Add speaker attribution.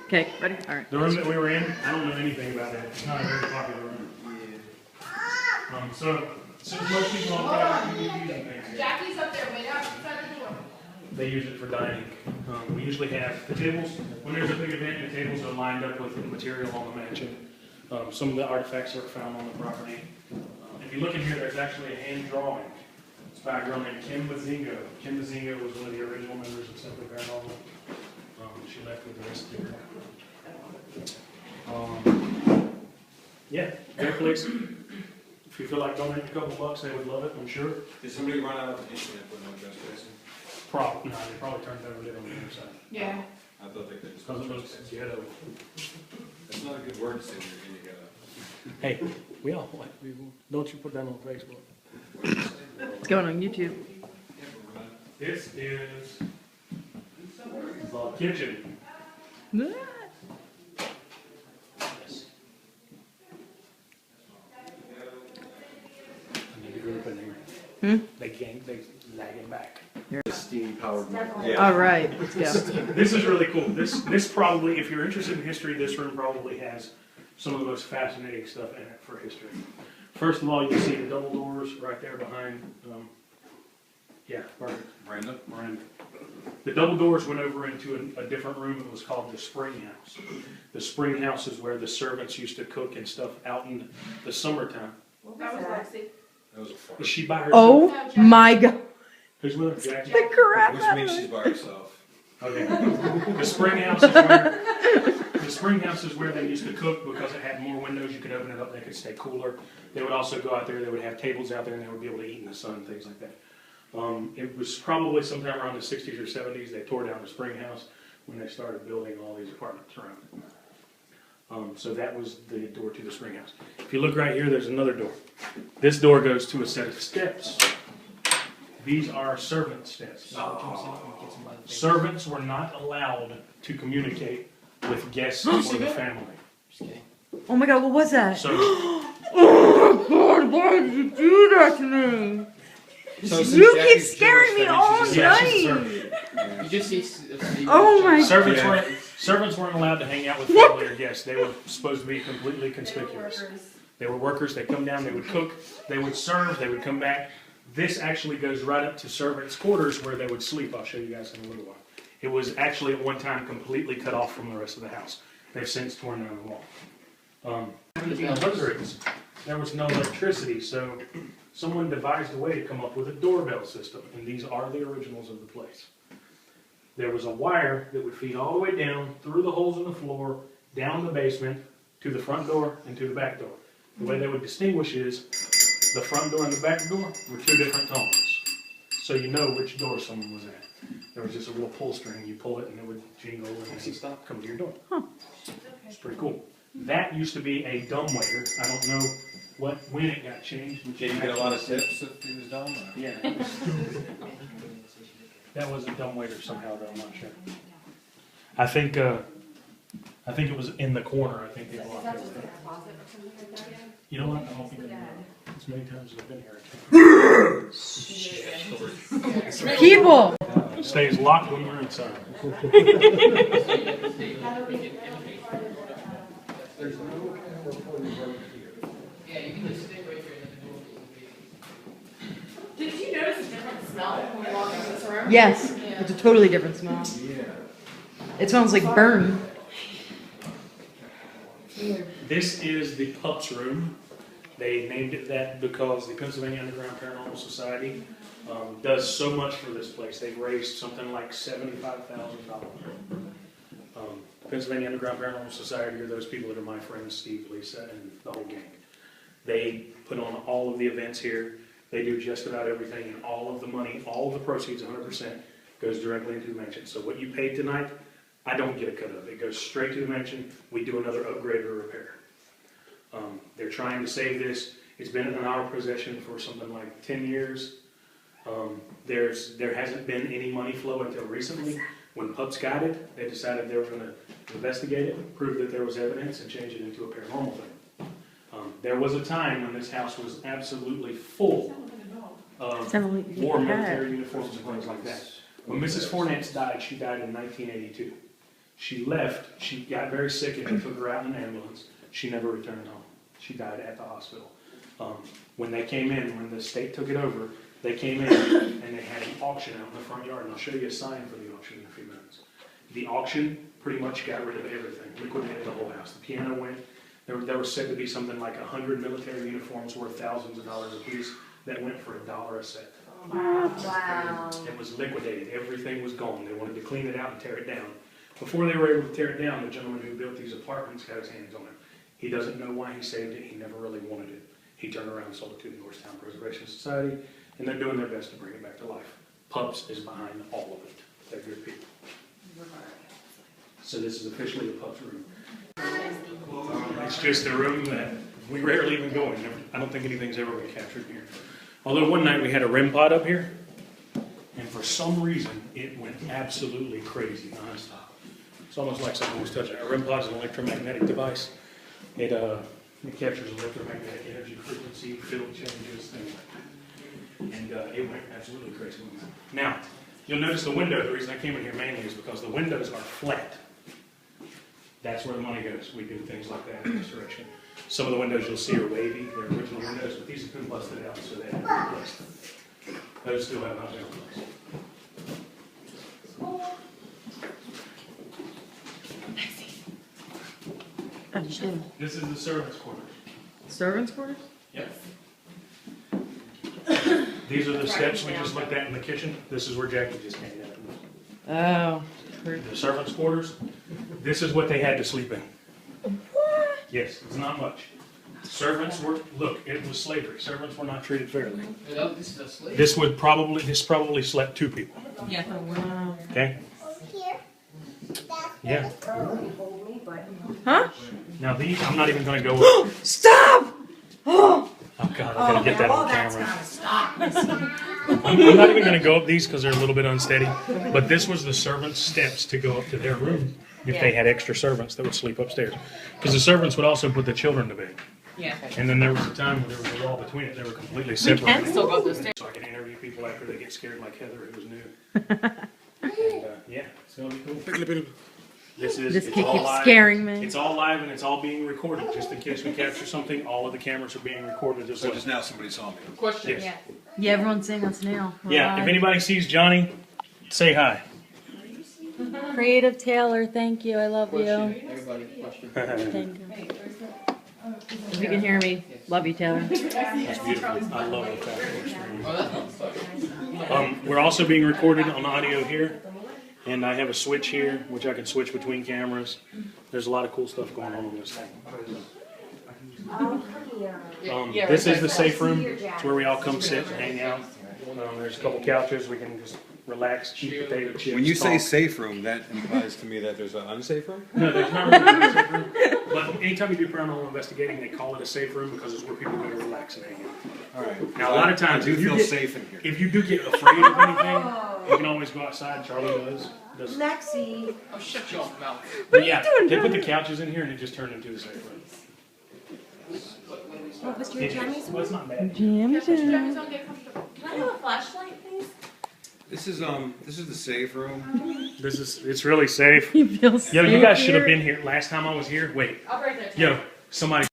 Speaker 1: Okay, ready? All right.
Speaker 2: The room that we were in, I don't know anything about it. It's not a very popular room. So most people on private using things.
Speaker 3: Jackie's up there, wait outside the door.
Speaker 2: They use it for dining. We usually have the tables, when there's a big event, the tables are lined up with the material on the mansion. Some of the artifacts are found on the property. If you look in here, there's actually a hand drawing. It's by a girl named Kim Bazingo. Kim Bazingo was one of the original members of Simply Paranormal. She left with the rest of the group. Yeah, great place. If you feel like donating a couple bucks, they would love it, I'm sure.
Speaker 4: Did somebody run out of the internet with no trespassing?
Speaker 2: No, they probably turned it over there on the other side.
Speaker 3: Yeah.
Speaker 4: I thought they could just.
Speaker 2: Because it looks ghetto.
Speaker 4: That's not a good word to say you're in the ghetto.
Speaker 2: Hey, we all like people. Don't you put that on Facebook.
Speaker 1: It's going on YouTube.
Speaker 2: This is the kitchen. They lag it back.
Speaker 4: Steam powered.
Speaker 1: All right, let's go.
Speaker 2: This is really cool. This probably, if you're interested in history, this room probably has some of the most fascinating stuff in it for history. First of all, you can see the double doors right there behind. Miranda. The double doors went over into a different room. It was called the spring house. The spring house is where the servants used to cook and stuff out in the summertime.
Speaker 3: That was Lexi.
Speaker 4: That was a fart.
Speaker 2: Is she by herself?
Speaker 1: Oh my God.
Speaker 2: Who's with her? Jackie?
Speaker 1: The crap
Speaker 4: Which
Speaker 1: out
Speaker 4: means
Speaker 1: of
Speaker 4: she's
Speaker 1: it.
Speaker 4: by herself.
Speaker 2: Okay. The spring house is where they used to cook because it had more windows. You could open it up. They could stay cooler. They would also go out there. They would have tables out there, and they would be able to eat in the sun, things like that. It was probably sometime around the 60s or 70s. They tore down the spring house when they started building all these apartments around it. So that was the door to the spring house. If you look right here, there's another door. This door goes to a set of steps. These are servant steps. Servants were not allowed to communicate with guests or the family.
Speaker 1: Oh my God, what was that?
Speaker 2: So,
Speaker 1: Oh my God, why did you do that to me?
Speaker 4: So
Speaker 1: You keep scaring me all
Speaker 2: yeah, she's a
Speaker 1: night.
Speaker 2: servant.
Speaker 5: You just see.
Speaker 1: Oh my God.
Speaker 2: Servants weren't allowed to hang out with family or guests. They were supposed to be completely conspicuous. They were workers. They'd come down. They would cook. They would serve. They would come back. This actually goes right up to servants' quarters where they would sleep. I'll show you guys in a little while. It was actually at one time completely cut off from the rest of the house. They've since torn down the wall. Hundreds. There was no electricity, so someone devised a way to come up with a doorbell system, and these are the originals of the place. There was a wire that would feed all the way down through the holes in the floor, down the basement, to the front door and to the back door. The way they would distinguish is the front door and the back door were two different tones, so you know which door someone was at. There was just a little pull string. You pull it and it would jingle and it would come to your door. It's pretty cool. That used to be a dumbwaiter. I don't know when it got changed.
Speaker 4: Did you get a lot of tips if he was dumb? Or?
Speaker 2: Yeah. That was a dumbwaiter somehow, though. I'm not sure. I think it was in the corner. I think they locked it. You know what? I don't think I know. As many times as I've been here.
Speaker 1: People.
Speaker 2: It stays locked when you're inside.
Speaker 3: Did you notice a different smell when we walked into this room?
Speaker 1: Yes, it's a totally different smell.
Speaker 4: Yeah.
Speaker 1: It smells like burn.
Speaker 2: This is the pups room. They named it that because the Pennsylvania Underground Paranormal Society does so much for this place. They've raised something like $75,000. Pennsylvania Underground Paranormal Society are those people that are my friends, Steve, Lisa, and the whole gang. They put on all of the events here. They do just about everything, and all of the money, all of the proceeds, 100%, goes directly into the mansion. So what you paid tonight, I don't get a cut of it. It goes straight to the mansion. We do another upgrade or repair. They're trying to save this. It's been in our possession for something like 10 years. There hasn't been any money flow until recently. When Pups got it, they decided they were going to investigate it, prove that there was evidence, and change it into a paranormal thing. There was a time when this house was absolutely full of war military uniforms and things like that. When Mrs. Fornance died, she died in 1982. She left, she got very sick and they took her out in an ambulance. She never returned home. She died at the hospital. When they came in, when the state took it over, they came in and they had an auction out in the front yard, and I'll show you a sign for the auction in a few minutes. The auction pretty much got rid of everything, liquidated the whole house. The piano went, there was said to be something like 100 military uniforms worth thousands of dollars a piece that went for $1 a set.
Speaker 3: Wow.
Speaker 2: It was liquidated, everything was gone. They wanted to clean it out and tear it down. Before they were able to tear it down, the gentleman who built these apartments got his hands on it. He doesn't know why he saved it, he never really wanted it. He turned around and sold it to the Norristown Preservation Society, and they're doing their best to bring it back to life. Pups is behind all of it. They're good people. So this is officially the Pups room. It's just a room that we rarely even go in. I don't think anything's ever been captured here. Although one night we had a REM pod up here, and for some reason it went absolutely crazy nonstop. It's almost like something was touching it. A REM pod is an electromagnetic device. It captures electromagnetic energy, frequency, field changes, things like that. And it went absolutely crazy. Now, you'll notice the window. The reason I came in here mainly is because the windows are flat. That's where the money goes. We do things like that in restoration. Some of the windows you'll see are wavy. They're original windows, but these have been busted out, so they have been replaced. Those still have not been replaced. This is the servants' quarters.
Speaker 1: Servants' quarters?
Speaker 2: Yep. These are the steps we just looked at in the kitchen. This is where Jackie just came in.
Speaker 1: Oh.
Speaker 2: The servants' quarters. This is what they had to sleep in.
Speaker 1: What?
Speaker 2: Yes, it's not much. Servants were, look, it was slavery. Servants were not treated fairly. This probably slept 2 people.
Speaker 1: Yeah. Wow.
Speaker 2: Okay? Yeah.
Speaker 1: Huh?
Speaker 2: Now these, I'm not even going to go.
Speaker 1: Stop! Oh,
Speaker 2: Oh God, I gotta get that on
Speaker 3: That's
Speaker 2: camera.
Speaker 3: gotta stop.
Speaker 2: I'm not even going to go up these because they're a little bit unsteady. But this was the servants' steps to go up to their room if they had extra servants that would sleep upstairs. Because the servants would also put the children to bed.
Speaker 1: yeah.
Speaker 2: And then there was a time when there was a wall between it. They were completely
Speaker 1: We
Speaker 2: separate.
Speaker 1: can still go up the stairs.
Speaker 2: So I can interview people after they get scared like Heather, who was new. And yeah, it's going to be cool.
Speaker 1: This
Speaker 2: it's
Speaker 1: kid
Speaker 2: all
Speaker 1: keeps
Speaker 2: live.
Speaker 1: scaring me.
Speaker 2: It's all live and it's all being recorded. Just in case we capture something, all of the cameras are being recorded as
Speaker 4: So
Speaker 2: well.
Speaker 4: just now somebody saw me.
Speaker 3: Question.
Speaker 2: Yes.
Speaker 1: Yeah, everyone's seeing us now.
Speaker 2: Yeah, if anybody sees Johnny, say hi.
Speaker 1: Creative Taylor, thank you. I love you.
Speaker 5: Everybody, question.
Speaker 1: Thank you. If you can hear me, love you, Taylor.
Speaker 2: That's beautiful. I love the fact
Speaker 5: Oh, that's fun.
Speaker 2: we're also being recorded on audio here. And I have a switch here, which I can switch between cameras. There's a lot of cool stuff going on this thing. This is the safe room. It's where we all come sit and hang out. There's a couple couches. We can just relax, eat potato chips.
Speaker 4: When you say
Speaker 2: talk.
Speaker 4: safe room, that implies to me that there's an unsafe room?
Speaker 2: No, there's not really a safe room. But anytime you do paranormal investigating, they call it a safe room because it's where people go to relax and hang out.
Speaker 4: All right.
Speaker 2: Now, a lot of times,
Speaker 4: I do
Speaker 2: if you
Speaker 4: feel
Speaker 2: get-
Speaker 4: safe in here.
Speaker 2: If you do get afraid of anything, you can always go outside. Charlie does.
Speaker 3: Lexi.
Speaker 5: Oh, shut your mouth.
Speaker 2: But yeah, they put the couches in here and it just turned into a safe room.
Speaker 3: What was your
Speaker 2: It
Speaker 3: jammies?
Speaker 2: is. Well, it's not bad.
Speaker 1: Jam
Speaker 3: Jammies don't get comfortable. Can I have a flashlight, please?
Speaker 4: This is the safe room.
Speaker 2: It's really safe.
Speaker 1: You feel safe
Speaker 2: Yo, you guys should have
Speaker 1: here?
Speaker 2: been here last time I was here. Wait,
Speaker 3: I'll break that.
Speaker 2: yo, somebody.